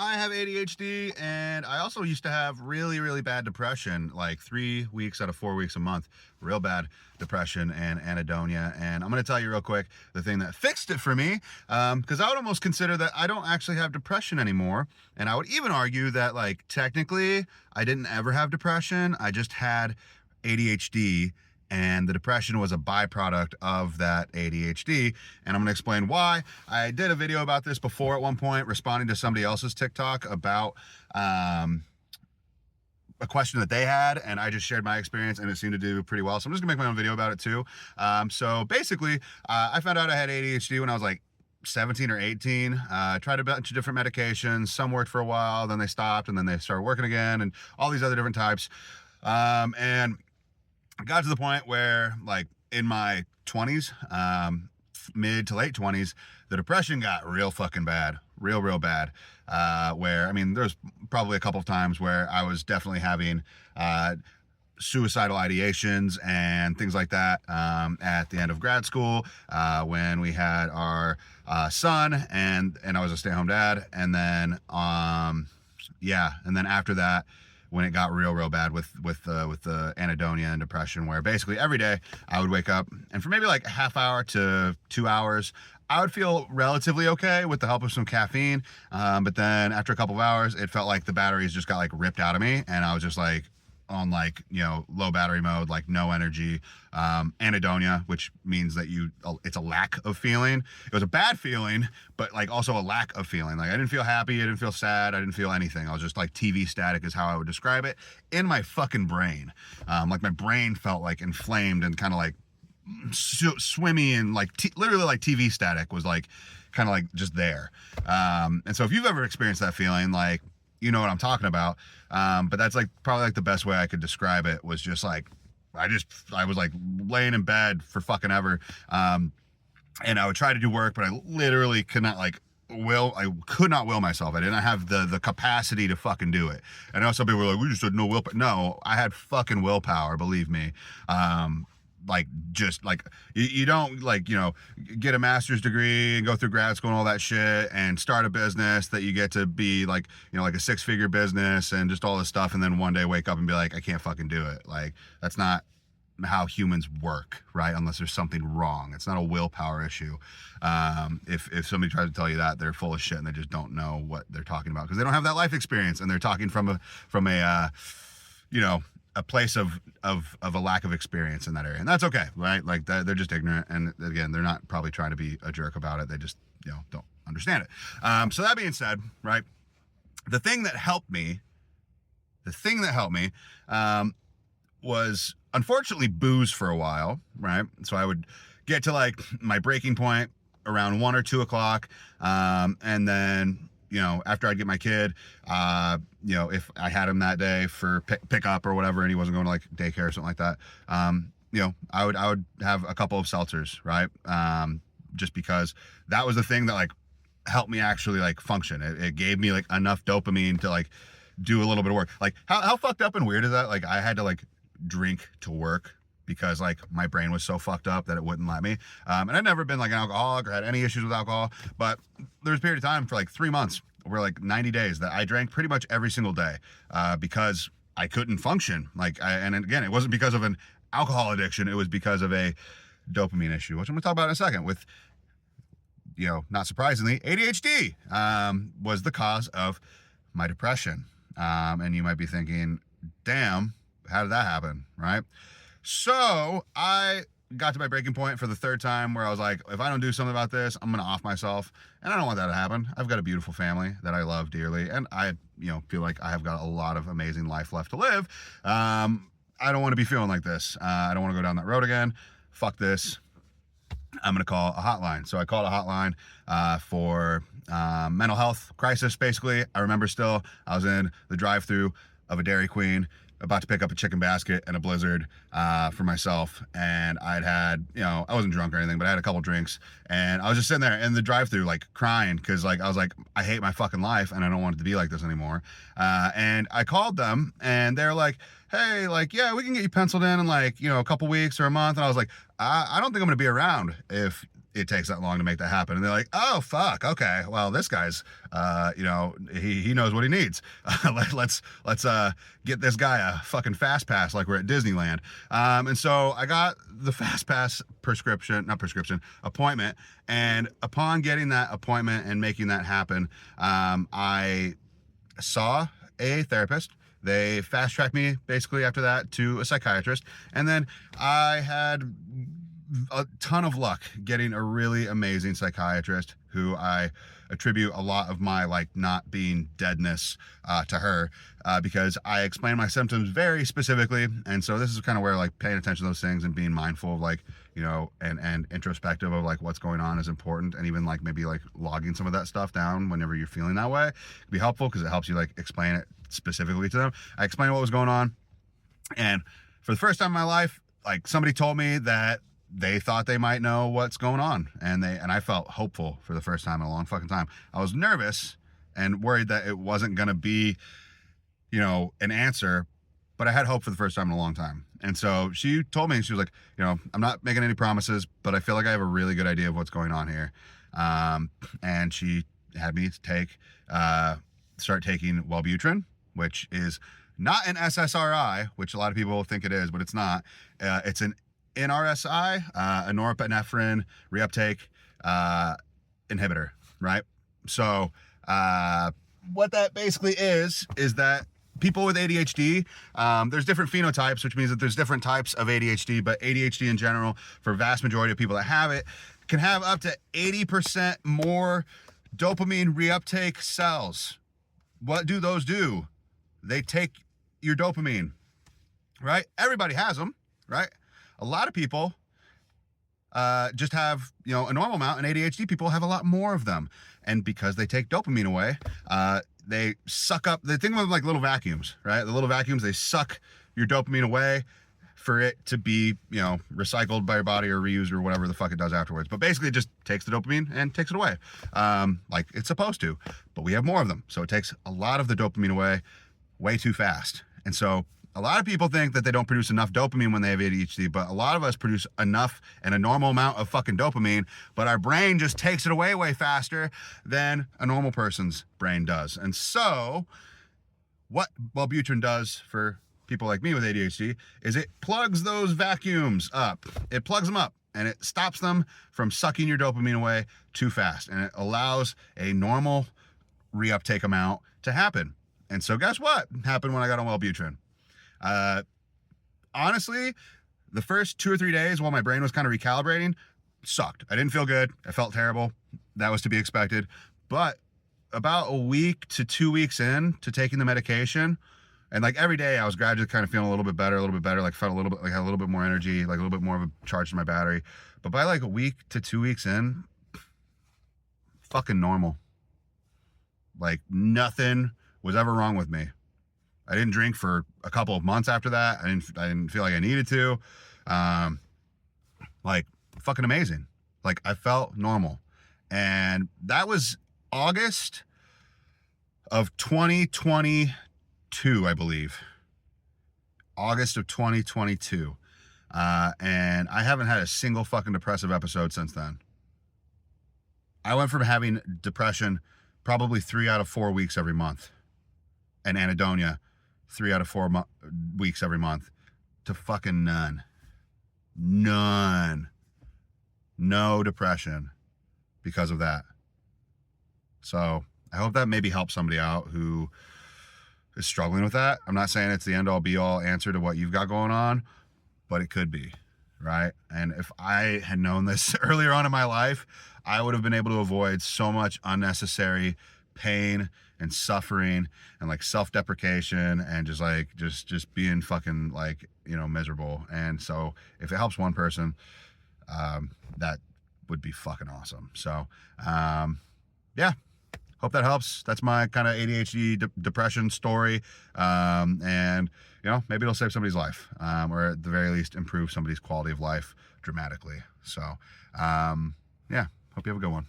I have ADHD, and I also used to have really, really bad depression, like 3 weeks out of 4 weeks a month, real bad depression and anhedonia. And I'm going to tell you real quick the thing that fixed it for me, because I would almost consider that I don't actually have depression anymore. And I would even argue that, like, technically, I didn't ever have depression. I just had ADHD, and the depression was a byproduct of that ADHD. And I'm going to explain why. I did a video about this before at one point, responding to somebody else's TikTok about a question that they had, and I just shared my experience, and it seemed to do pretty well. So I'm just gonna make my own video about it too. So basically, I found out I had ADHD when I was like 17 or 18. Tried a bunch of different medications. Some worked for a while, then they stopped, and then they started working again, and all these other different types. And I got to the point where, like, in my 20s, mid to late 20s, the depression got real fucking bad, real bad. Where, I mean, there's probably a couple of times where I was definitely having suicidal ideations and things like that at the end of grad school, when we had our son, and I was a stay-at-home dad. And then yeah, and then after that, when it got real bad with the anhedonia and depression, where basically every day I would wake up, and for maybe like a half hour to 2 hours, I would feel relatively okay with the help of some caffeine. But then after a couple of hours, it felt like the batteries just got like ripped out of me, and I was just like on, like, you know, low battery mode, like no energy. Anhedonia, which means that it's a lack of feeling. It was a bad feeling, but like also a lack of feeling. Like, I didn't feel happy, I didn't feel sad, I didn't feel anything. I was just like TV static is how I would describe it in my fucking brain. Like my brain felt like inflamed and kind of like swimmy, and like literally like TV static was like kind of like just there. And so if you've ever experienced that feeling, like, you know what I'm talking about. But that's like probably like the best way I could describe it, was just like, I was like laying in bed for fucking ever. And I would try to do work, but I literally could not I could not will myself. I didn't have the capacity to fucking do it. And I know some people were like, we just had no willpower. No, I had fucking willpower, believe me. Like, just like, you don't, like, you know, get a master's degree and go through grad school and all that shit and start a business that you get to be like, you know, like a 6-figure business and just all this stuff, and then one day wake up and be like, I can't fucking do it. Like, that's not how humans work, right? Unless there's something wrong. It's not a willpower issue. If somebody tries to tell you that, they're full of shit, and they just don't know what they're talking about, because they don't have that life experience, and they're talking from a you know, a place of a lack of experience in that area. And that's okay, right? Like, they're just ignorant, and again, they're not probably trying to be a jerk about it. They just, you know, don't understand it. So that being said, right, the thing that helped me was unfortunately booze for a while, right? So I would get to like my breaking point around 1 or 2 o'clock, and then, you know, after I'd get my kid, you know, if I had him that day for pick up or whatever, and he wasn't going to like daycare or something like that, you know, I would have a couple of seltzers, right? Just because that was the thing that like helped me actually like function. It gave me like enough dopamine to like do a little bit of work. Like, how fucked up and weird is that? Like, I had to like drink to work because like my brain was so fucked up that it wouldn't let me. And I'd never been like an alcoholic or had any issues with alcohol, but there was a period of time for like 3 months, or like 90 days, that I drank pretty much every single day, because I couldn't function. Like, and again, it wasn't because of an alcohol addiction, it was because of a dopamine issue, which I'm gonna talk about in a second. With, you know, not surprisingly, ADHD was the cause of my depression. And you might be thinking, damn, how did that happen, right? So I got to my breaking point for the 3rd time, where I was like, if I don't do something about this, I'm gonna off myself, and I don't want that to happen. I've got a beautiful family that I love dearly, and I, you know, feel like I have got a lot of amazing life left to live. I don't want to be feeling like this. I don't want to go down that road again. Fuck this. I'm gonna call a hotline. So I called a hotline for mental health crisis, basically. I remember still, I was in the drive-thru of a Dairy Queen, about to pick up a chicken basket and a Blizzard for myself, and I'd had, you know, I wasn't drunk or anything, but I had a couple drinks, and I was just sitting there in the drive-thru like crying, because like I was like, I hate my fucking life, and I don't want it to be like this anymore. And I called them, and they're like, hey, like, yeah, we can get you penciled in like, you know, a couple weeks or a month. And I was like, I don't think I'm gonna be around if it takes that long to make that happen. And they're like, oh fuck, okay, well, this guy's you know, he knows what he needs. let's get this guy a fucking fast pass like we're at Disneyland. And so I got the fast pass appointment, and upon getting that appointment and making that happen, I saw a therapist. They fast tracked me basically after that to a psychiatrist, and then I had a ton of luck getting a really amazing psychiatrist who I attribute a lot of my like not being deadness to her, because I explained my symptoms very specifically. And so this is kind of where like paying attention to those things and being mindful of like, you know, and introspective of like what's going on is important. And even like maybe like logging some of that stuff down whenever you're feeling that way can be helpful, because it helps you like explain it specifically to them. I explained what was going on, and for the first time in my life, like somebody told me that they thought they might know what's going on, and I felt hopeful for the first time in a long fucking time. I was nervous and worried that it wasn't gonna be, you know, an answer, but I had hope for the first time in a long time. And so she told me, she was like, you know, I'm not making any promises, but I feel like I have a really good idea of what's going on here. And she had me start taking Wellbutrin, which is not an SSRI, which a lot of people think it is, but it's not. It's an NRSI, a norepinephrine reuptake inhibitor, right? So what that basically is that people with ADHD, there's different phenotypes, which means that there's different types of ADHD, but ADHD in general, for vast majority of people that have it, can have up to 80% more dopamine reuptake cells. What do those do? They take your dopamine, right? Everybody has them, right? A lot of people just have, you know, a normal amount, and ADHD people have a lot more of them. And because they take dopamine away, they suck up, they think of them like little vacuums, right? The little vacuums, they suck your dopamine away for it to be, you know, recycled by your body or reused or whatever the fuck it does afterwards. But basically it just takes the dopamine and takes it away, like it's supposed to. But we have more of them, so it takes a lot of the dopamine away way too fast. And so a lot of people think that they don't produce enough dopamine when they have ADHD, but a lot of us produce enough and a normal amount of fucking dopamine, but our brain just takes it away way faster than a normal person's brain does. And so what Wellbutrin does for people like me with ADHD is it plugs those vacuums up. It plugs them up, and it stops them from sucking your dopamine away too fast, and it allows a normal reuptake amount to happen. And so guess what happened when I got on Wellbutrin? Honestly, the first 2 or 3 days while my brain was kind of recalibrating sucked. I didn't feel good. I felt terrible. That was to be expected. But about a week to 2 weeks in to taking the medication, and like every day I was gradually kind of feeling a little bit better, like felt a little bit, like had a little bit more energy, like a little bit more of a charge to my battery. But by like a week to 2 weeks in, fucking normal. Like nothing was ever wrong with me. I didn't drink for a couple of months after that. I didn't feel like I needed to. Like fucking amazing. Like I felt normal. And that was August of 2022, I believe. August of 2022. And I haven't had a single fucking depressive episode since then. I went from having depression probably 3 out of 4 weeks every month, and anhedonia 3 out of 4 weeks every month, to fucking none. No depression because of that. So I hope that maybe helps somebody out who is struggling with that. I'm not saying it's the end all be all answer to what you've got going on, but it could be, right? And if I had known this earlier on in my life, I would have been able to avoid so much unnecessary pain and suffering and like self-deprecation and just being fucking like, you know, miserable. And so if it helps one person, that would be fucking awesome. So yeah, hope that helps. That's my kind of ADHD depression story. And you know, maybe it'll save somebody's life, or at the very least improve somebody's quality of life dramatically. So yeah, hope you have a good one.